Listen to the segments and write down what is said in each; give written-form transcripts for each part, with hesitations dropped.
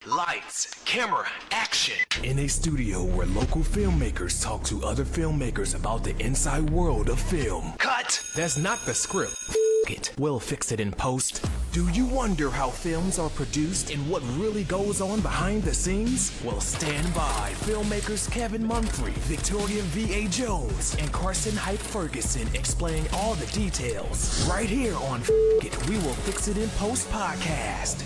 Lights, camera, action. In a studio where local filmmakers talk to other filmmakers about the inside world of film. Cut. That's not the script. It. We'll fix it in post. Do you wonder how films are produced and what really goes on behind the scenes? Well, stand by. Filmmakers Kevin Mumphrey, Victoria V.A. Jones, and Carson Hype Ferguson explain all the details. Right here on It. We Will Fix It in Post podcast.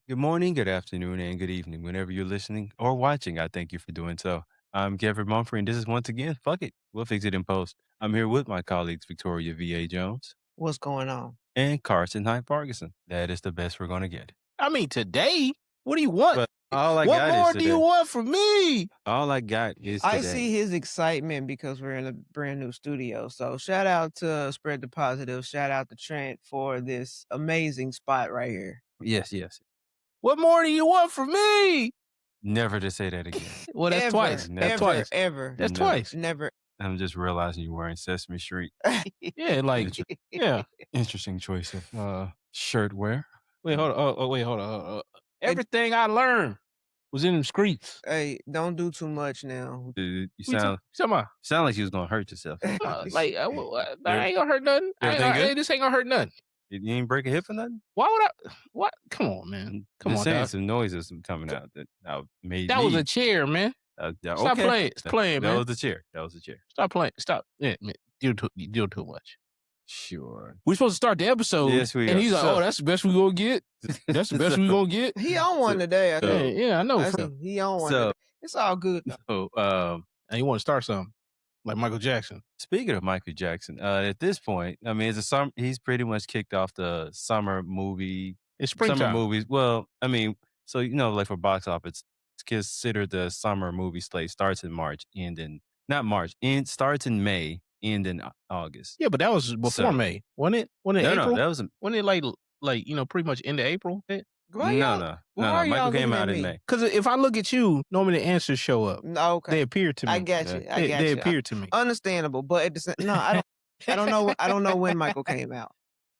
Good morning, good afternoon, and good evening. Whenever you're listening or watching, I thank you for doing so. I'm Kevin Mumphrey, and this is once again, Fuck It. We'll fix it in post. I'm here with my colleagues, Victoria V.A. Jones What's going on? and Carson Hype Ferguson. That is the best we're going to get. I mean, today? What do you want? But all I what got more is do today. you want from me? All I got is today. I see his excitement because we're in a brand new studio. So shout out to Spread the Positive. Shout out to Trent for this amazing spot right here. Yes. What more do you want from me? Never to say that again. Well, that's Ever, twice. Never. That's twice. Ever. That's No. twice. Never. I'm just realizing you're wearing Sesame Street. Yeah, like, yeah. Interesting choice of shirt wear. Wait, hold on. Wait, hold on. Everything I learned was in them streets. Hey, don't do too much now. Dude, you What sound like you was going to hurt yourself. I ain't gonna hurt nothing. Everything good? This ain't gonna hurt nothing. You ain't break a hip or nothing? Why would I? What? Come on, man. Come Just on, saying dog. some noises coming out that made That me. was a chair, man. Stop playing. It's playing, that man. was the chair. Stop playing. Stop. Yeah, man. You do too much. Sure. We're supposed to start the episode. Yes, we And are. he's like, So- "Oh, that's the best we gonna get. That's the best we gonna get." He on one today. I So- think. Yeah, I know. I see. He on one So- today. It's all good. though. So, And you want to start something like Michael Jackson? speaking of Michael Jackson, at this point, I mean, he's pretty much kicked off the summer movie, It's summer springtime. movies. Well, I mean, so like for box office, it's considered the summer movie slate starts in March, starts in May, end in August. Yeah, but that was before So- May, wasn't it? Wasn't it No, April? that was Wasn't it like pretty much into April? Why y'all- no. why are y'all Michael came looking at out in me? May. Because if I look at you, normally the answers show up. No, okay. They appear to me. I got you. I got They you. appear to me. Understandable, but at the same, no, I don't know. I don't know when Michael came out.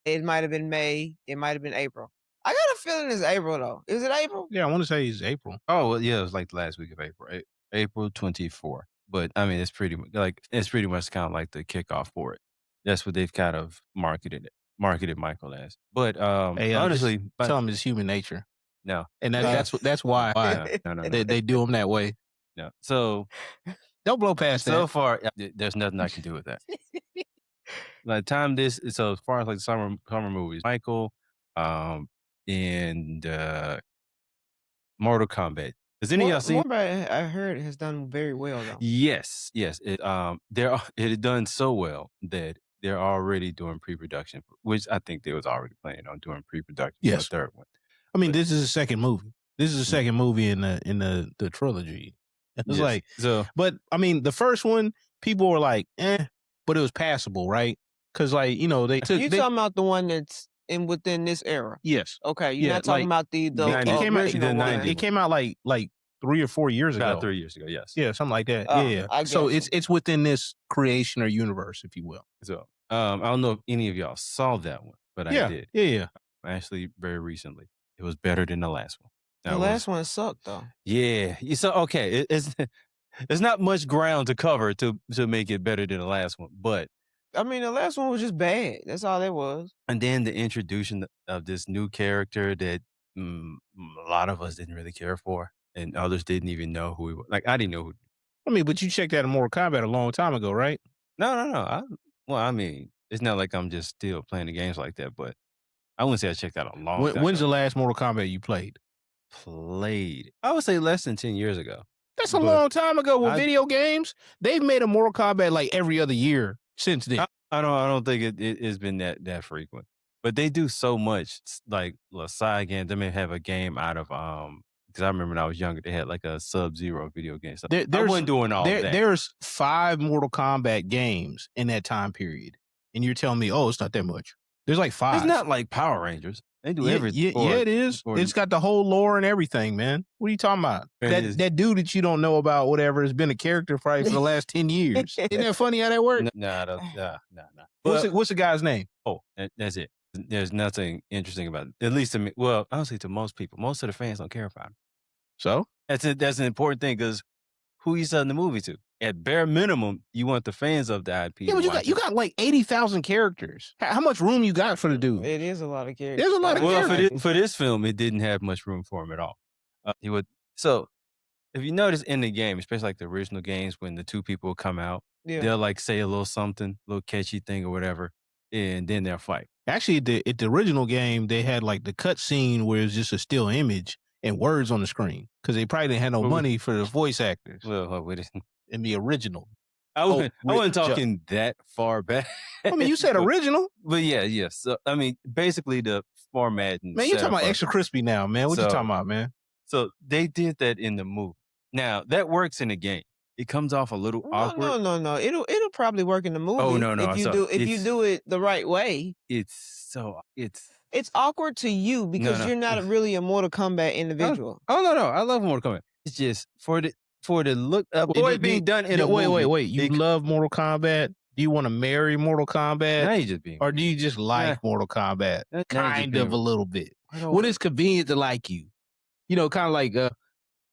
It might have been May. It might have been April. I got a feeling it's April though. Is it April? Yeah, I want to say it's April. Oh, well, yeah, it was like the last week of April, April 24th. But I mean, it's pretty much kind of like the kickoff for it. That's what they've kind of marketed Michael as. But Hey, honestly, Tell them it's human nature, no, and that's why no. they do them that way. No. So Don't blow past so that. far, there's nothing I can do with that. By the time so as far as like summer movies, Michael, and Mortal Kombat. Has any of y'all seen? Kombat, I heard has done very well though. Yes. It had done so well that they're already doing pre-production, which I think they was already planning on doing pre-production Yes. for the third one. I mean, this is the second movie. This is the second movie in the trilogy. It's Yes. like, So but I mean, the first one, people were like, but it was passable, right? Because like they took. You talking about the one that's within this era? Yes, Okay, you're Yeah, not talking about the it came out. original one. 90s. It came out like 3 or 4 years ago. about 3 years ago, yes. Yeah, something like that. Oh, yeah. I So get you. it's within this creation or universe, if you will. So I don't know if any of y'all saw that one, but yeah. I did. Yeah. Actually, very recently. It was better than the last one. The That last was- one sucked though. Yeah. So okay, it's not much ground to cover to make it better than the last one, but I mean, the last one was just bad. That's all it was. and then the introduction of this new character that a lot of us didn't really care for, and others didn't even know who he was. Like I didn't know who. I mean, but you checked out in Mortal Kombat a long time ago, right? No. I mean, it's not like I'm just still playing the games like that, but I wouldn't say I checked out a long time. When's ago. the last Mortal Kombat you played? Played? I would say less than 10 years ago. That's a But long time ago with I- video games. They've made a Mortal Kombat like every other year since then. I don't think it's been that frequent, but they do so much. Like side games, they may have a game out of because I remember when I was younger, they had like a Sub-Zero video game. So I wasn't doing all that. There's 5 Mortal Kombat games in that time period, and you're telling me, oh, it's not that much. There's like 5. It's not like Power Rangers. They do Yeah, everything. yeah, it is. It's got the whole lore and everything, man. What are you talking about? It is. That dude that you don't know about, whatever, has been a character probably for the last 10 years. Isn't that funny how that works? Nah. What's the guy's name? Oh, that's it. There's nothing interesting about it. At least to me. Well, honestly, to most people, most of the fans don't care about it. So That's an important thing because who you selling the movie to? At bare minimum, you want the fans of the IP. yeah, but you got like 80,000 characters. How much room you got for the dude? It is a lot of characters. There's a lot of characters. For this film, it didn't have much room for him at all. He would so. If you notice in the game, especially like the original games, when the two people come out, they'll like say a little something, a little catchy thing or whatever, and then they'll fight. Actually, at the original game, they had like the cut scene where it's just a still image and words on the screen because they probably didn't have no money for the voice actors. Well, we didn't. In the original. I wasn't talking that far back. I mean, you said original. But yeah. So, I mean, basically the format. And man, you're talking about extra crispy now, man. What you talking about, man? So they did that in the movie. Now, that works in the game. It comes off a little awkward. No. It'll probably work in the movie. Oh, no. If you do it the right way. It's awkward to you because you're not really a Mortal Kombat individual. Oh no. I love Mortal Kombat. It's just for the look of it being done in a movie. Wait. You love Mortal Kombat? Do you want to marry Mortal Kombat? Now you just being. Or do you just like Mortal Kombat? Kind of a little bit. When it's convenient to like you. You know, kind of like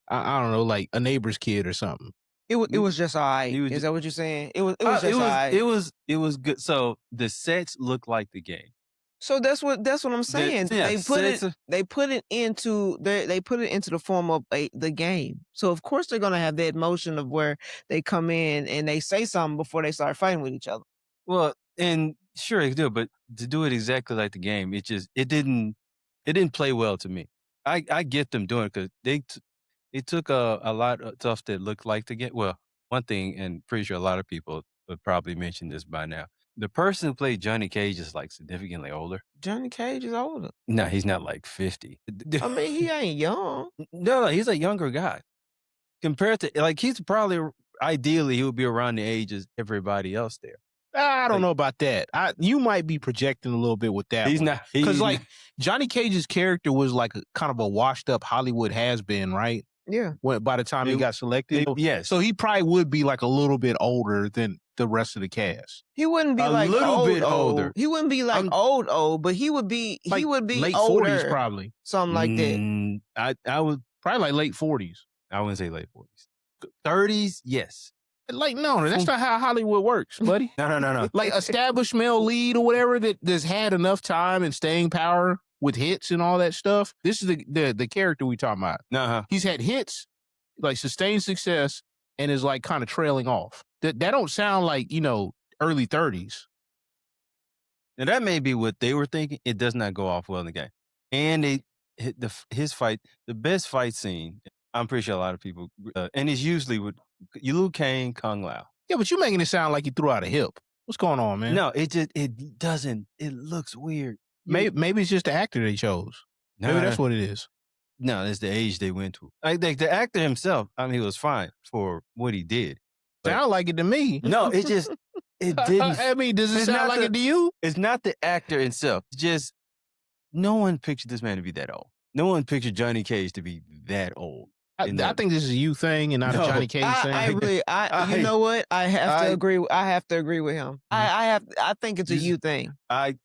I don't know, like a neighbor's kid or something. It was just all right. Is that what you're saying? It was just all right. It was good. So the sets look like the game. So that's what I'm saying. They put it into the form of the game. So of course they're gonna have that motion of where they come in and they say something before they start fighting with each other. Well, and sure they do, but to do it exactly like the game, it didn't play well to me. I get them doing it because they took a lot of stuff that looked like the game. Well, one thing, and pretty sure a lot of people would probably mention this by now. The person who played Johnny Cage is like significantly older. Johnny Cage is older. No, he's not like 50. I mean, he ain't young. No, he's a younger guy. Compared to, like, he's probably, ideally, he would be around the age as everybody else there. I don't know about that. You might be projecting a little bit with that. He's not. Because, like, Johnny Cage's character was like kind of a washed up Hollywood has-been, right? Yeah. By the time he got selected. Yes. So he probably would be like a little bit older than the rest of the cast. He wouldn't be a like little bit older. He wouldn't be like old, but he would be like late older, 40s probably. Something like that. I would probably like late 40s. I wouldn't say late 40s. 30s, yes. Like, no, that's not how Hollywood works, buddy. No. Like established male lead or whatever that's had enough time and staying power with hits and all that stuff. This is the character we talking about. Uh-huh. He's had hits, like sustained success, and is like kind of trailing off. That don't sound like, early 30s. Now that may be what they were thinking. It does not go off well in the game. And his fight, the best fight scene, I'm pretty sure a lot of people, and it's usually with Liu Kang, Kung Lao. Yeah, but you're making it sound like he threw out a hip. What's going on, man? No, it doesn't. It looks weird. Maybe it's just the actor they chose. Maybe that's what it is. No, it's the age they went to. Like the actor himself, I mean, he was fine for what he did. Sound like it to me. No, it didn't. I mean, does it sound like it to you? It's not the actor itself. It's just no one pictured this man to be that old. No one pictured Johnny Cage to be that old. I think this is a you thing and not a Johnny Cage thing. You know what? I have to agree. I have to agree with him. I think it's a you thing. I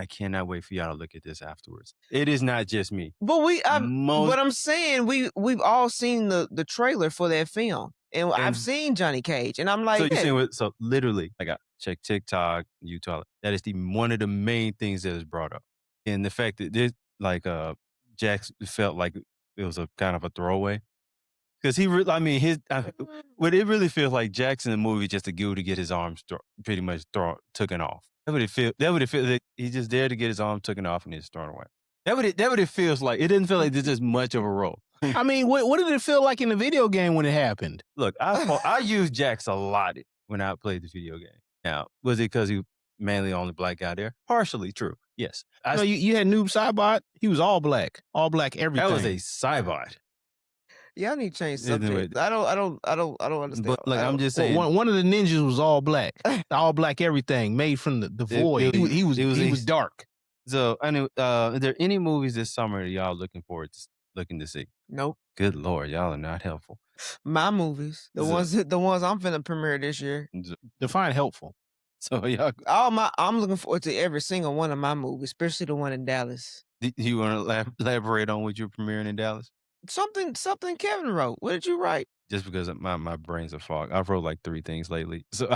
cannot wait for y'all to look at this afterwards. It is not just me. But what I'm saying, we've all seen the trailer for that film, and I've seen Johnny Cage, and I'm like, so you saying so literally, like I check TikTok, YouTube. That is one of the main things that is brought up, and the fact that this Jax felt like it was a kind of a throwaway. Because what it really feels like Jackson in the movie just a dude to get his arms pretty much taken off. That would it feel that he's just there to get his arm taken off and he's thrown away. That what it feels like. It didn't feel like there's just much of a role. I mean, what did it feel like in the video game when it happened? Look, I used Jax a lot when I played the video game. Now, was it because he mainly only black guy there? Partially true. Yes. You had Noob Saibot. He was all black everything. That was a Saibot. Y'all need to change subject. I don't understand. But like I'm just saying, one of the ninjas was all black, all black everything, made from the void. He was dark. So I know. Are there any movies this summer that y'all looking to see? Nope. Good Lord, y'all are not helpful. My movies, the ones I'm finna premiere this year. Define helpful. So y'all, I'm looking forward to every single one of my movies, especially the one in Dallas. do you want to elaborate on what you're premiering in Dallas? Something Kevin wrote. What did you write? Just because my brain's a fog. I've wrote like 3 things lately, so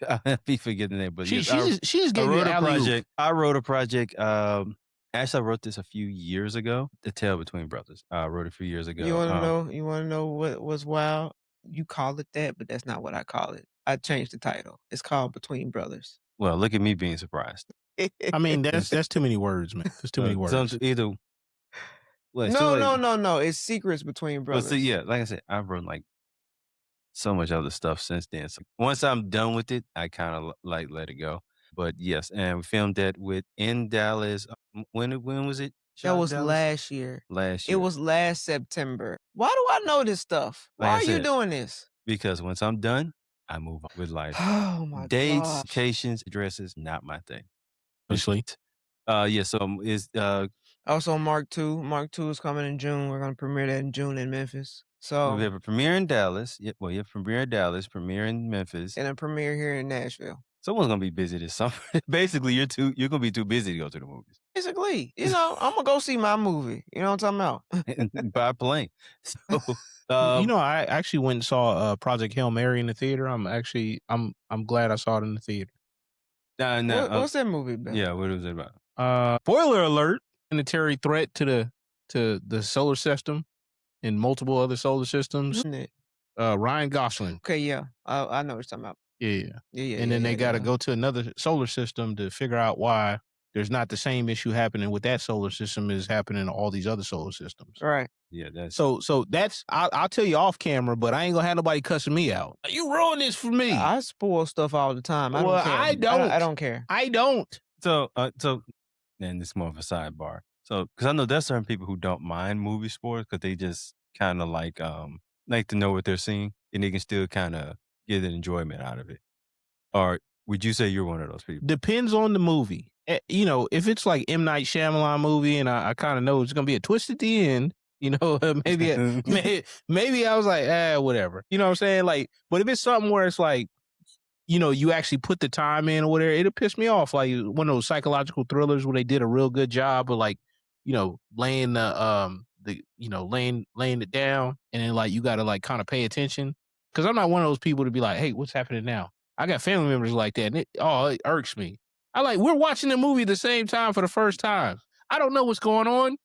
I'll be forgetting that. But She yes, just gave you wrote an a alley-oop. project. I wrote a project. Actually, I wrote this a few years ago. The Tale Between Brothers. I wrote it a few years ago. You want to know? You want to know what was wild? You call it that, but that's not what I call it. I changed the title. It's called Between Brothers. Well, look at me being surprised. I mean, that's too many words, man. There's too many words. Either. Well, No. It's Secrets Between Well, Brothers. see, yeah, like I said, I've written like so much other stuff since then. So once I'm done with it, I kind of like let it go. But yes, and we filmed that in Dallas. When was it? That was last year. Last year. It was last September. Why do I know this stuff? Why Like I are you said, doing this? Because once I'm done, I move on with life. Oh my Dates, gosh. locations, addresses, not my thing. Honestly. Yeah. So is Also Mark II. Mark II is coming in June. We're gonna premiere that in June in Memphis. So we have a premiere in Dallas. Yeah, well, you have premiere in Dallas, premiere in Memphis, and a premiere here in Nashville. Someone's gonna be busy this summer. Basically, you're gonna be too busy to go to the movies. Basically, I'm gonna go see my movie. You know what I'm talking about? By plane. So, I actually went and saw Project Hail Mary in the theater. I'm glad I saw it in the theater. What's that movie about? Yeah, what was it about? Spoiler alert: planetary threat to the solar system and multiple other solar systems. Ryan Gosling. Okay, yeah, I know what you're talking about. Yeah. And then they got to go to another solar system to figure out why there's not the same issue happening with that solar system as happening in all these other solar systems. Right. Yeah. That's so that's I'll tell you off camera, but I ain't gonna have nobody cussing me out. You ruin this for me. I spoil stuff all the time. I don't care. I don't. So, and it's more of a sidebar. So, because I know there's certain people who don't mind movie spoilers because they just kind of like to know what they're seeing, and they can still kind of get an enjoyment out of it. Or would you say you're one of those people? Depends on the movie. If it's like M. Night Shyamalan movie, and I kind of know it's gonna be a twist at the end. Maybe I was like, whatever. You know what I'm saying? Like, but if it's something where it's like, you actually put the time in or whatever, it'll piss me off. Like one of those psychological thrillers where they did a real good job of like, laying laying it down, and then like you got to like kind of pay attention. Because I'm not one of those people to be like, hey, what's happening now? I got family members like that, and it irks me. We're watching the movie at the same time for the first time. I don't know what's going on.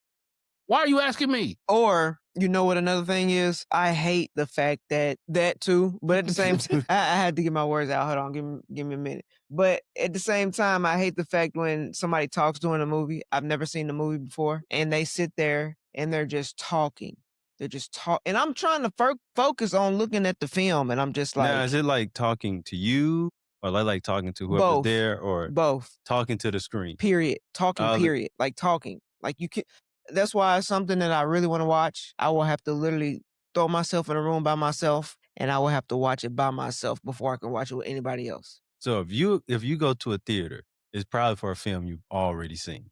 Why are you asking me? Or, you know what another thing is? I hate the fact that too, but at the same time, I had to get my words out. Hold on, give me a minute. But at the same time, I hate the fact when somebody talks during a movie. I've never seen the movie before, and they sit there and they're just talking. They're just talk, and I'm trying to focus on looking at the film, and I'm just like, now, is it like talking to you, or like talking to whoever's there, or both talking to the screen? Period. Talking. Period. Like talking. Like you can. That's why it's something that I really want to watch. I will have to literally throw myself in a room by myself, and I will have to watch it by myself before I can watch it with anybody else. So if you go to a theater, it's probably for a film you've already seen.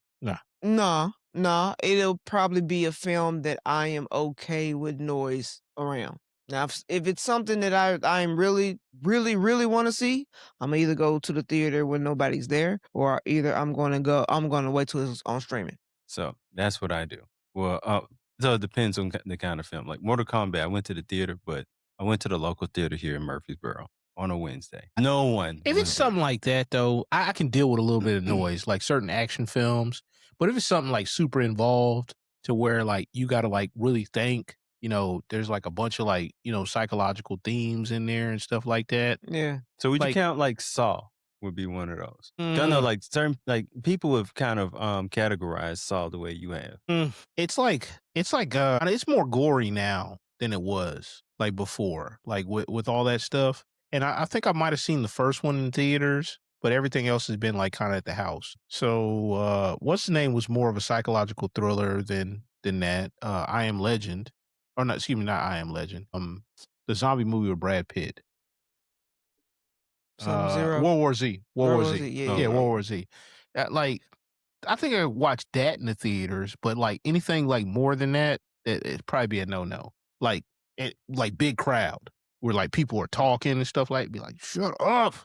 No, it'll probably be a film that I am okay with noise around. Now, if it's something that I am really, really, really want to see, I'm either go to the theater when nobody's there, or either I'm going to wait till it's on streaming. So that's what I do. Well, so it depends on the kind of film. Like Mortal Kombat, I went to the theater, but I went to the local theater here in Murfreesboro on a Wednesday. No one. If it's something like that, though, I can deal with a little bit of noise, like certain action films. But if it's something like super involved to where like you got to like really think, there's like a bunch of like, psychological themes in there and stuff like that. Yeah. So would you count like Saw would be one of those? I know like certain like people have kind of categorized Saw the way you have. It's more gory now than it was like before, like with all that stuff. And I think I might have seen the first one in theaters, but everything else has been like kind of at the house. So what's the name was more of a psychological thriller than that. I Am Legend, or not? Excuse me, not I Am Legend. The zombie movie with Brad Pitt. Sub-Zero. World War Z. World War Z. Yeah, World War Z. I think I watched that in the theaters, but like anything like more than that, it'd probably be a no. Like big crowd where like people are talking and stuff like, be like, shut up.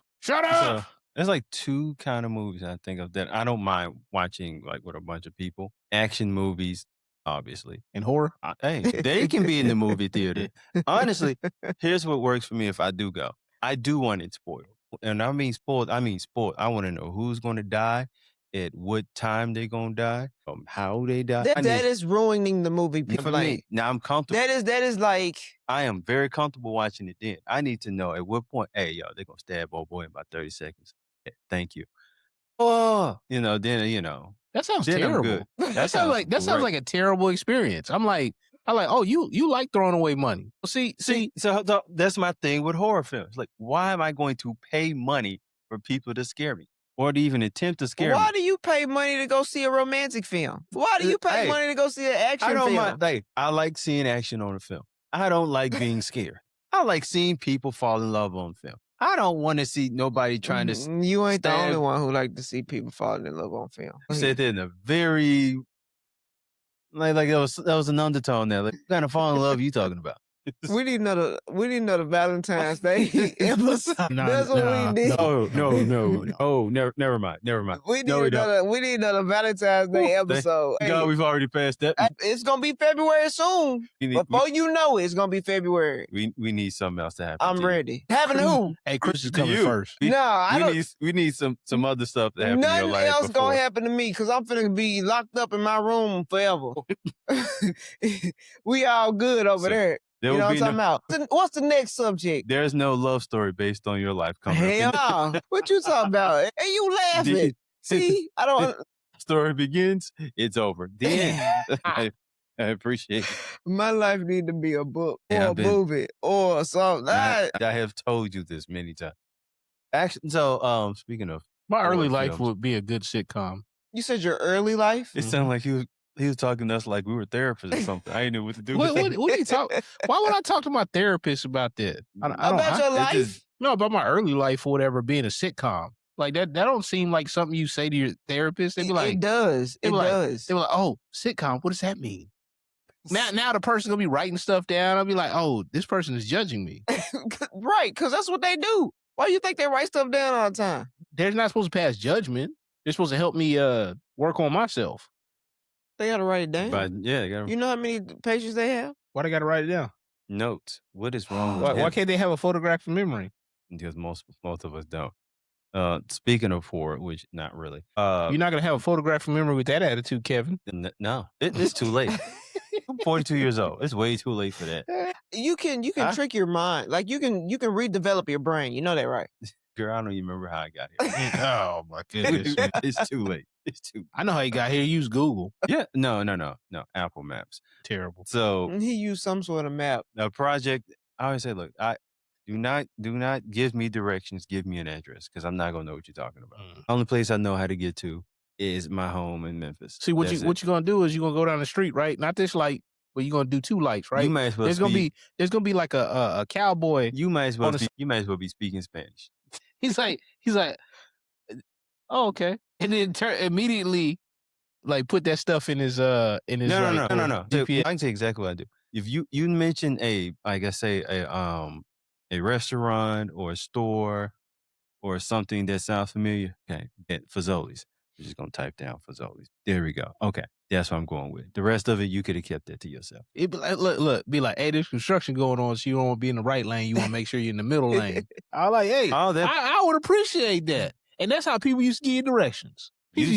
There's like two kind of movies I think of that I don't mind watching like with a bunch of people. Action movies, obviously. And horror? Hey, they can be in the movie theater. Honestly, here's what works for me if I do go. I do want it spoiled. And I mean spoiled, I mean spoiled. I want to know who's going to die, at what time they're going to die, how they die. That is ruining the movie. For me, now I'm comfortable. That is like... I am very comfortable watching it then. I need to know at what point, hey, yo, they're going to stab old boy in about 30 seconds. Thank you. Oh, then. That sounds then terrible. That sounds like a terrible experience. I'm like, oh, you like throwing away money. See, so that's my thing with horror films. Like, why am I going to pay money for people to scare me or to even attempt to scare me? Why do you pay money to go see a romantic film? Why do you pay money to go see an action film? I like seeing action on a film. I don't like being scared. I like seeing people fall in love on film. I don't want to see nobody trying to. You ain't the only one who like to see people falling in love on film. You said that in a very like that was an undertone there. Like, what kind of fall in love you talking about? We need another Valentine's Day episode. That's what we need. No. Oh, never mind. We need another Valentine's Day episode. Thank God, we've already passed that. It's gonna be February soon. Before you know it, it's gonna be February. We need something else to happen. I'm ready. Having who? Hey, Chris is coming first. We need some other stuff to happen in your life. Nothing else gonna happen to me because I'm finna be locked up in my room forever. We all good over there. You know what I'm talking about? What's the next subject? There's no love story based on your life coming Hell no. What you talking about? Hey, you laughing. See? I don't... Story begins, it's over. Then I appreciate it. My life need to be a book or a movie or something. I have told you this many times. Actually, so speaking of... My early life would be a good sitcom. You said your early life? It sounded like he was talking to us like we were therapists or something. I didn't know what to do. What are you talking? Why would I talk to my therapist about that? About your life? No, about my early life or whatever being a sitcom. Like that don't seem like something you say to your therapist. They'd be like, it does. It does. They were like, oh, sitcom. What does that mean? Now the person's gonna be writing stuff down. I'll be like, oh, this person is judging me. Right, because that's what they do. Why do you think they write stuff down all the time? They're not supposed to pass judgment. They're supposed to help me work on myself. They gotta write it down. But yeah, you know how many pages they have? Why they gotta write it down? Notes. What is wrong with why can't they have a photographic memory? Because most of us don't. Speaking of horror, which not really. You're not gonna have a photographic memory with that attitude, Kevin. No, it's too late. I'm 42 years old. It's way too late for that. You can trick your mind. Like you can redevelop your brain. You know that, right? Girl, I don't even remember how I got here. Oh my goodness. It's too late. I know how you got here. Use Google. Yeah. No. Apple Maps. Terrible. So he used some sort of map. A project. I always say, look, do not give me directions. Give me an address because I'm not gonna know what you're talking about. Only place I know how to get to is my home in Memphis. See what you're gonna do is you're gonna go down the street, right? Not this light, but you're gonna do two lights, right? You might as well. There's gonna be like a cowboy. You might as well be speaking Spanish. He's like, oh, okay, and then immediately like put that stuff in his No. GPS. I can say exactly what I do. If you mention a restaurant or a store or something that sounds familiar, okay, Fazoli's. You're just gonna type down Fazoli's. There we go. Okay, that's what I'm going with. The rest of it, you could have kept that to yourself. It'd be like, look, be like, hey, there's construction going on, so you don't want to be in the right lane. You want to make sure you're in the middle lane. I'm like, hey, I would appreciate that. And that's how people used to give directions. People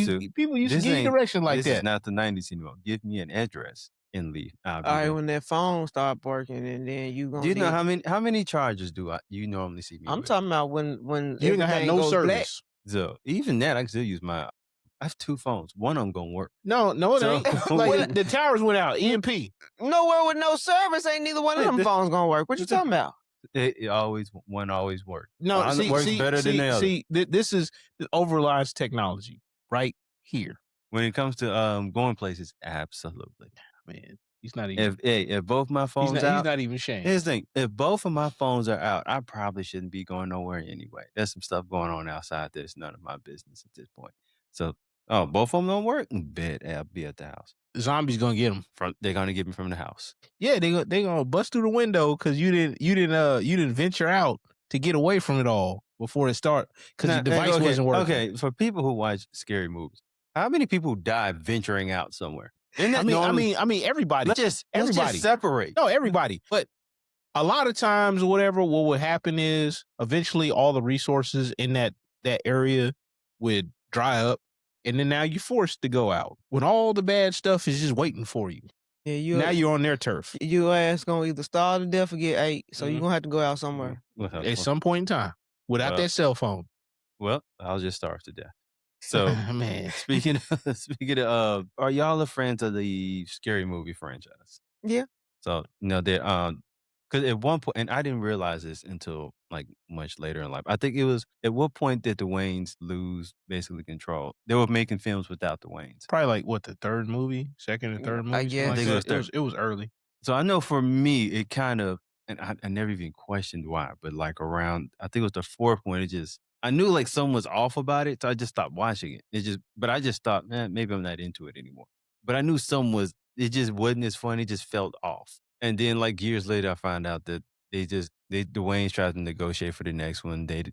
used to give directions like that. This is not the 90s anymore. Give me an address and leave. All right, when that phone start working, and then you gonna. Do you know how many charges do you normally see me? I'm talking about when you ain't gonna have no service. Black. So even that, I can still use my. I have two phones. One of them gonna work. No, it ain't. Like the towers went out. EMP. Nowhere with no service, ain't neither one of them phones gonna work. What you talking about? One always works. No, works better than the other. See, this is overlies technology right here. When it comes to going places, absolutely. Man, he's not even. If both my phones he's out, not even shamed. Here's the thing: if both of my phones are out, I probably shouldn't be going nowhere anyway. There's some stuff going on outside that's none of my business at this point. So. Oh, both of them don't work? Bet I'll be at the house. Zombies gonna get them. They're gonna get me from the house. Yeah, they gonna bust through the window because you didn't venture out to get away from it all before it started because the device wasn't working. Okay, for people who watch scary movies, how many people die venturing out somewhere? I mean, everybody. Let's just separate. No, everybody. But a lot of times, whatever, what would happen is eventually all the resources in that area would dry up, and then now you're forced to go out when all the bad stuff is just waiting for you. Yeah, now you're on their turf. Your ass gonna either starve to death or get ate, so you're gonna have to go out somewhere. At some point in time, without that cell phone. Well, I'll just starve to death. So, man, speaking of, are y'all a fans of the scary movie franchise? Yeah. So, they because at one point, and I didn't realize this until like much later in life. I think it was at what point did the Wayans lose basically control? They were making films without the Wayans. Probably like what, the third movie, second or third movie. I guess it was early. So I know for me, it kind of, and I never even questioned why, but like around, I think it was the fourth one. I knew like something was off about it, so I just stopped watching it. But I just thought, man, maybe I'm not into it anymore. But I knew it just wasn't as fun. It just felt off. And then like years later, I found out that the Wayans tried to negotiate for the next one. They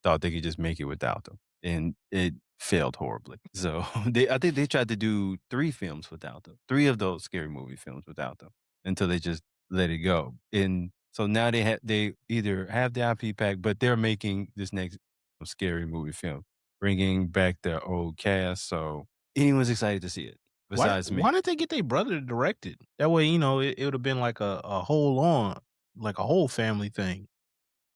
thought they could just make it without them, and it failed horribly. So I think they tried to do 3 films without them, 3 of those scary movie films without them, until they just let it go. And so now they either have the IP pack, but they're making this next scary movie film, bringing back the old cast. So anyone's excited to see it. Besides me. Why didn't they get their brother to direct it? That way, it would have been like a whole family thing.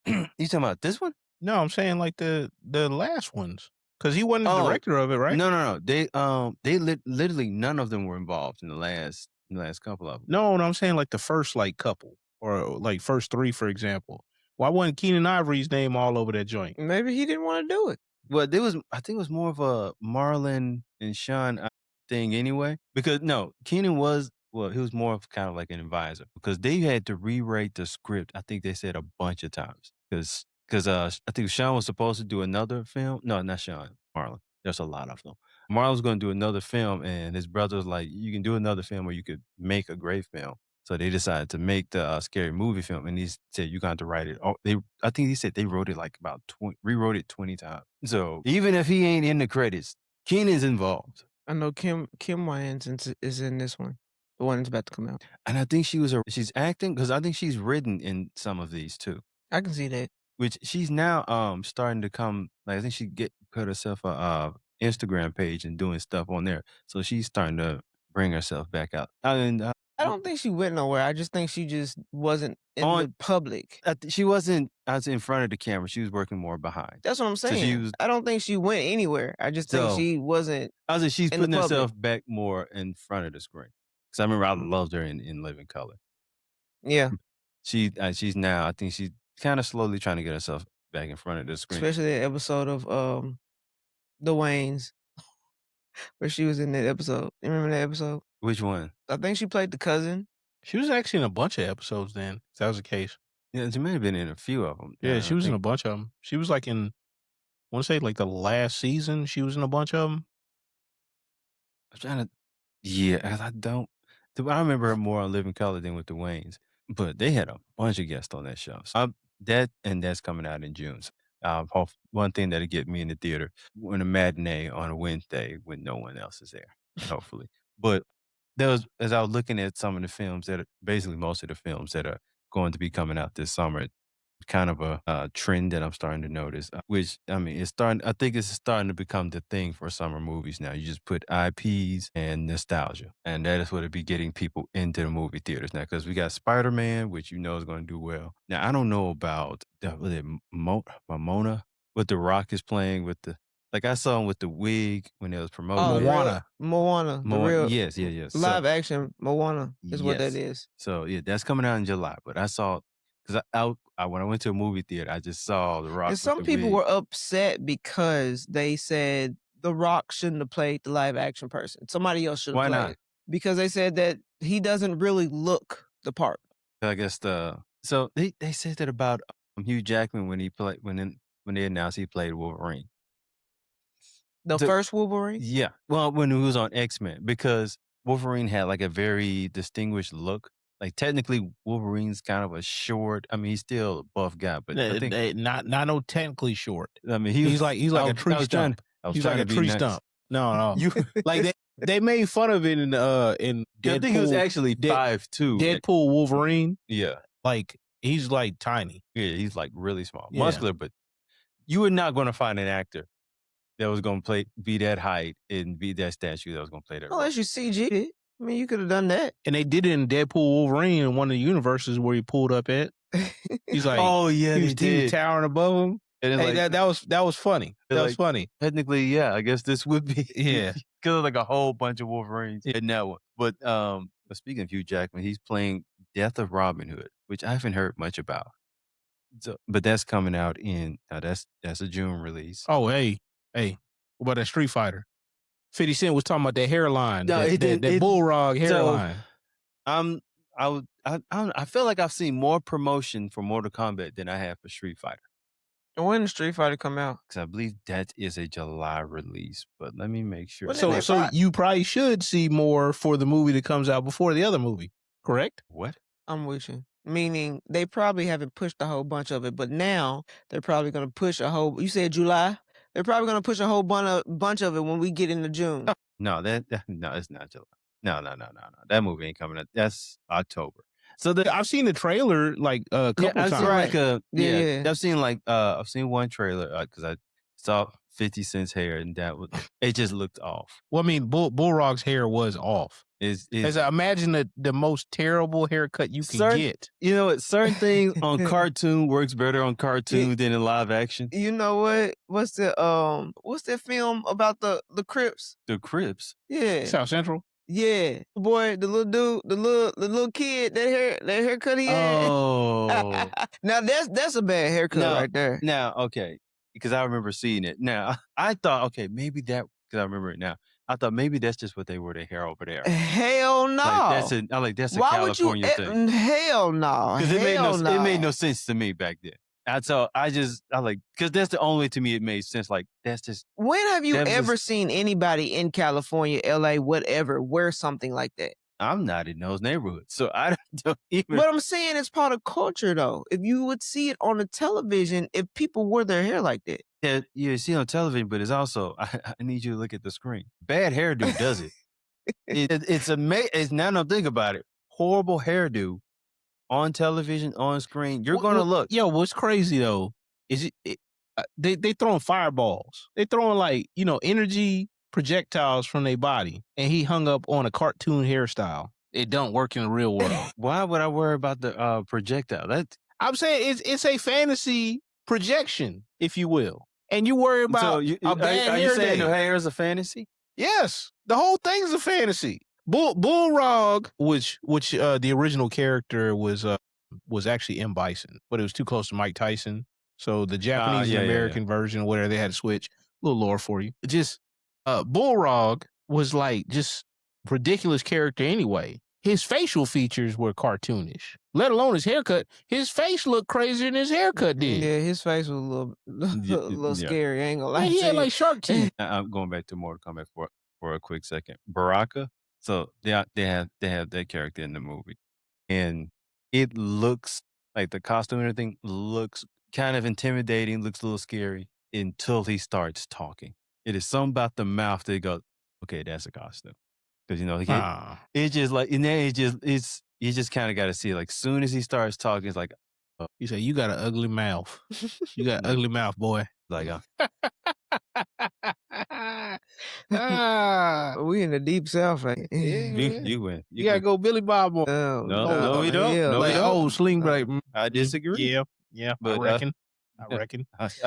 You talking about this one? No, I'm saying like the last ones, because he wasn't the director of it, right? No. They literally none of them were involved in the last couple of them. No, I'm saying like the first couple or like first 3, for example. Why wasn't Keenan Ivory's name all over that joint? Maybe he didn't want to do it. Well, I think it was more of a Marlon and Sean thing anyway. Because Keenan he was more of kind of like an advisor, because they had to rewrite the script. I think they said a bunch of times because I think Sean was supposed to do another film. No, not Sean, Marlon. There's a lot of them. Marlon was going to do another film, and his brother was like, "You can do another film, or you could make a great film." So they decided to make the scary movie film, and he said, "You got to write it." I think he said they wrote it like rewrote it 20 times. So even if he ain't in the credits, Keenan's involved. I know Kim Wayans is in this one, the one that's about to come out. And I think she's acting, because I think she's written in some of these too. I can see that. Which she's now starting to come, like I think she put herself a Instagram page and doing stuff on there. So she's starting to bring herself back out. I don't think she went nowhere. I just think she just wasn't in the public. She wasn't as in front of the camera. She was working more behind. That's what I'm saying. I don't think she went anywhere. I just think she wasn't. She's putting herself back more in front of the screen. Because I remember I loved her in Living Color. Yeah. She's now, I think she's kind of slowly trying to get herself back in front of the screen. Especially that episode of The Wayans, where she was in that episode. You remember that episode? Which one? I think she played the cousin. She was actually in a bunch of episodes then, if that was the case. Yeah, she may have been in a few of them. Yeah, she was in a bunch of them. She was like I want to say like the last season, she was in a bunch of them. I'm trying to, yeah, I remember her more on Living Color than with the Wayans, but they had a bunch of guests on that show. So that's coming out in June. So, one thing that'll get me in the theater, when a matinee on a Wednesday when no one else is there, hopefully. But as I was looking at some of the films basically most of the films that are going to be coming out this summer, kind of a trend that I'm starting to notice, which, I mean, I think it's starting to become the thing for summer movies now. You just put IPs and nostalgia, and that is what it'll be getting people into the movie theaters now, because we got Spider-Man, which is going to do well. Now, I don't know about Mamona, what The Rock is playing with I saw him with the wig when it was promoted. Moana. Yes. Live action Moana is what that is. So, yeah, that's coming out in July. But I saw, because when I went to a movie theater, I just saw The Rock. And some people were upset because they said The Rock shouldn't have played the live action person. Somebody else should have played. Why not? Because they said that he doesn't really look the part. I guess so they said that about Hugh Jackman when they announced he played Wolverine. The first Wolverine? Yeah. Well, when he was on X-Men, because Wolverine had like a very distinguished look. Like technically, Wolverine's kind of a short. I mean, he's still a buff guy, but I think not no technically short. I mean, he's like a tree stump. He's like a tree stump. No. You like they made fun of it in Deadpool. I think he was actually 5'2". Deadpool Wolverine. Yeah, like he's like tiny. Yeah, he's like really small, muscular, but you were not going to find an actor that was going to be that height and be that statue that was going to play that. Unless you CG'd it. I mean, you could have done that. And they did it in Deadpool Wolverine in one of the universes where he pulled up at. He's like, oh yeah, he was towering above him. And hey, like, that was funny. That was funny. Technically, yeah, I guess this would be because of like a whole bunch of Wolverines in that one. But speaking of Hugh Jackman, he's playing Death of Robin Hood, which I haven't heard much about. So, but that's coming out in that's a June release. Oh hey, what about that Street Fighter? 50 Cent was talking about that hairline, no, that Bullrog hairline. So, I feel like I've seen more promotion for Mortal Kombat than I have for Street Fighter. And when did Street Fighter come out? Because I believe that is a July release, but let me make sure. So you probably should see more for the movie that comes out before the other movie, correct? What? I'm with you. Meaning they probably haven't pushed a whole bunch of it, but now they're probably going to push a whole. You said July. They're probably going to push a whole bunch of it when we get into June. No, no, it's not July. No. That movie ain't coming out. That's October. So I've seen the trailer like a couple times. I've seen one trailer because I saw 50 Cent's hair and it just looked off. Well, I mean, Bullrog's hair was off. As I imagine the most terrible haircut you can get. You know what? Certain things on cartoon works better on cartoon than in live action. You know what? What's that film about the Crips? The Crips? Yeah. South Central? Yeah. Boy, the little dude, the little kid, that haircut he had. Oh. Now that's a bad haircut right there. Now, okay. Because I remember seeing it. Now, I thought, okay, maybe that, because I remember it now. I thought maybe that's just what they wore their hair over there. Hell no. That's a Why California would thing. Hell no. Because it made no sense to me back then. Because that's the only to me it made sense. Like, that's just. When have you ever seen anybody in California, LA, whatever, wear something like that? I'm not in those neighborhoods, so I don't even. But I'm saying it's part of culture, though. If you would see it on the television, if people wore their hair like that. Yeah, you see it on television, but it's also, I need you to look at the screen. Bad hairdo does it. It's amazing. Now that I think about it, horrible hairdo on television, on screen, you're going to look. Yo, what's crazy, though, is they throwing fireballs. They throwing, like, energy projectiles from their body, and he hung up on a cartoon hairstyle. It don't work in the real world. Why would I worry about the projectile? I'm saying it's a fantasy projection, if you will, and you worry about a bad are hair you saying day. the hair is a fantasy? Yes, the whole thing's a fantasy. Bullrog, which the original character was actually M. Bison, but it was too close to Mike Tyson. So the Japanese and American version, where they had to switch. A little lore for you. Just Bullrog was like just ridiculous character anyway. His facial features were cartoonish, let alone his haircut. His face looked crazier than his haircut did. Yeah, his face was a little scary. I ain't gonna lie. He had like shark teeth. I'm going back to Mortal Kombat for a quick second. Baraka. So they have that character in the movie, and it looks like the costume and everything looks kind of intimidating, looks a little scary until he starts talking. It is something about the mouth that goes, okay, that's a costume. Because, it's just like, and then you just kind of got to see, like, soon as he starts talking, it's like, you say, you got an ugly mouth. You got an ugly mouth, boy. Like, we in the deep south. You win. You got to go Billy Bob on. No, we don't. Yeah, no, like, we don't. Sling like, I disagree. Yeah, but I reckon.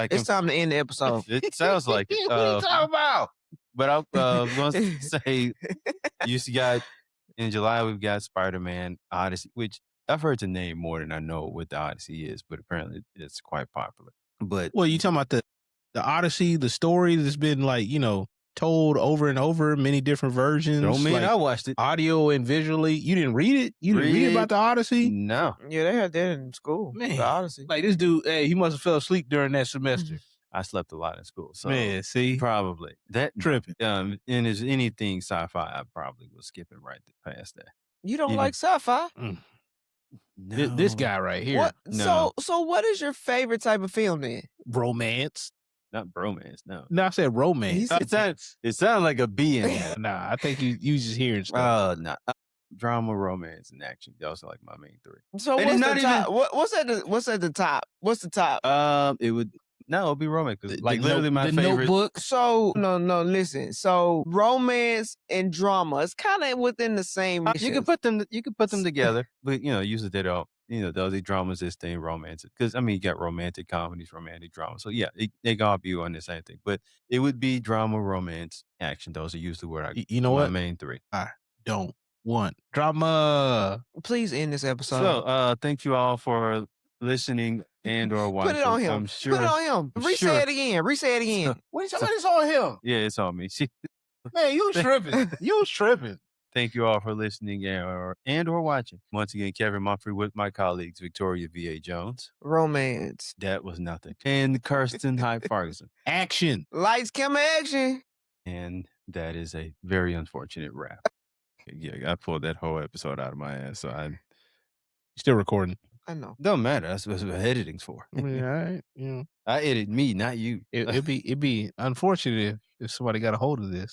It's time to end the episode. It sounds like it. What are you talking about? But I was going to say, you got, in July, we've got Spider-Man Odyssey, which I've heard the name more than I know what the Odyssey is, but apparently it's quite popular. But well, you talking about the Odyssey, the story that's been like, told over and over, many different versions. Don't mean like I watched it. Audio and visually. You didn't read it? You didn't read about the Odyssey? No. Yeah, they had that in school. Man, the Odyssey. Like this dude, hey, he must have fell asleep during that semester. I slept a lot in school. So man, see? Probably. That tripping. And is anything sci-fi, I probably was skipping right past that. You don't like sci-fi? This guy right here. What? No. So what is your favorite type of film then? Romance. Not bromance, no. No, I said romance. It sounded like a B in there. Nah, I think you just hearing stuff. Nah. Drama, romance, and action. Those are like my main three. So And what's it's the not top? What's at the top? What's the top? It'll be romance. 'Cause, like The literally my favorite. Notebook. So no, listen. So romance and drama, it's kind of within the same. You can put them. You can put them together, but usually they don't. The dramas this thing, romance. Because I mean, you got romantic comedies, romantic drama. So yeah, they can all be on the same thing. But it would be drama, romance, action. Those are usually what You know what? my main three. I don't want drama. Please end this episode. So thank you all for listening and or watching. Put it on him. I'm sure. Put it on him. Re-say it again. Re-say it again. What is on him? Yeah, it's on me. Man, you tripping. You tripping. Thank you all for listening and or watching. Once again, Kevin Mumphrey with my colleagues, Victoria V.A. Jones. Romance. That was nothing. And Kirsten Hyde Ferguson. Action. Lights, camera, action. And that is a very unfortunate wrap. Yeah, I pulled that whole episode out of my ass. So I still recording. I know. Don't matter. That's what editing's for. I mean, all right. Yeah. I edit me, not you. It'd be unfortunate if somebody got a hold of this.